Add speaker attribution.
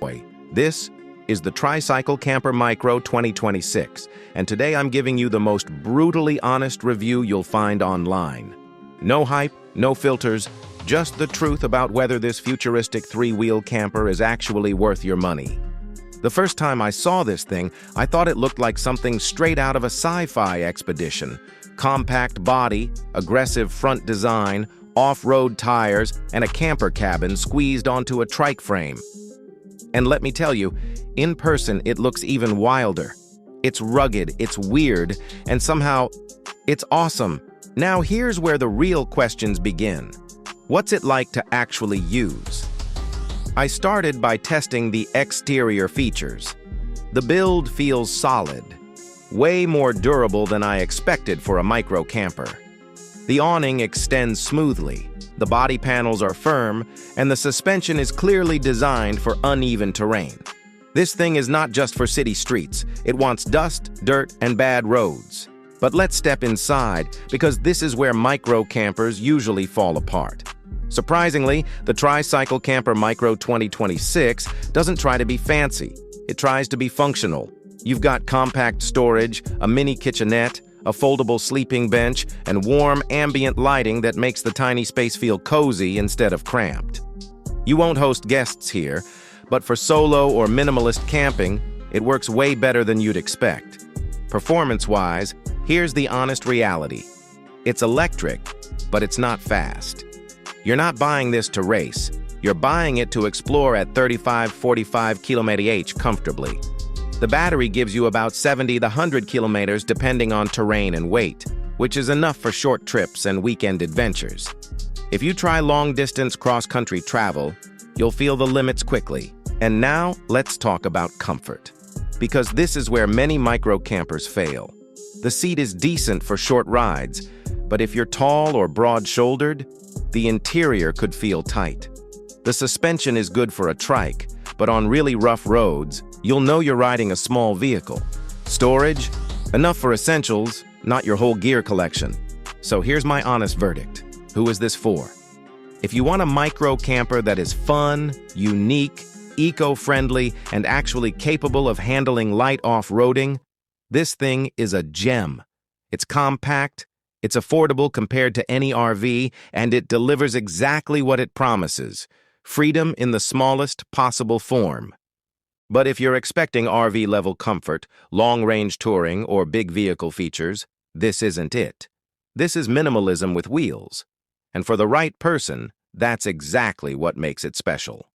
Speaker 1: boy. This is the TriCycle Camper Micro 2026, and today I'm giving you the most brutally honest review you'll find online. No hype, no filters, just the truth about whether this futuristic three-wheel camper is actually worth your money. The first time I saw this thing, I thought it looked like something straight out of a sci-fi expedition. Compact body, aggressive front design, off-road tires, and a camper cabin squeezed onto a trike frame. And let me tell you, in person it looks even wilder. It's rugged, it's weird, and somehow it's awesome. Now here's where the real questions begin. What's it like to actually use? I started by testing the exterior features. The build feels solid, way more durable than I expected for a micro camper. The awning extends smoothly, the body panels are firm, and the suspension is clearly designed for uneven terrain. This thing is not just for city streets. It wants dust, dirt, and bad roads. But let's step inside, because this is where micro campers usually fall apart. Surprisingly, the TriCycle Camper Micro 2026 doesn't try to be fancy. It tries to be functional. You've got compact storage, a mini kitchenette, a foldable sleeping bench, and warm ambient lighting that makes the tiny space feel cozy instead of cramped. You won't host guests here, but for solo or minimalist camping, it works way better than you'd expect. Performance-wise, here's the honest reality. It's electric, but it's not fast. You're not buying this to race. You're buying it to explore at 35-45 km/h comfortably. The battery gives you about 70 to 100 kilometers depending on terrain and weight, which is enough for short trips and weekend adventures. If you try long-distance cross-country travel, you'll feel the limits quickly. And now, let's talk about comfort. Because this is where many micro campers fail. The seat is decent for short rides, but if you're tall or broad-shouldered, the interior could feel tight. The suspension is good for a trike, but on really rough roads, you'll know you're riding a small vehicle. Storage? Enough for essentials, not your whole gear collection. So here's my honest verdict. Who is this for? If you want a micro camper that is fun, unique, eco-friendly, and actually capable of handling light off-roading, this thing is a gem. It's compact, it's affordable compared to any RV, and it delivers exactly what it promises: freedom in the smallest possible form. But if you're expecting RV-level comfort, long-range touring, or big vehicle features, this isn't it. This is minimalism with wheels. And for the right person, that's exactly what makes it special.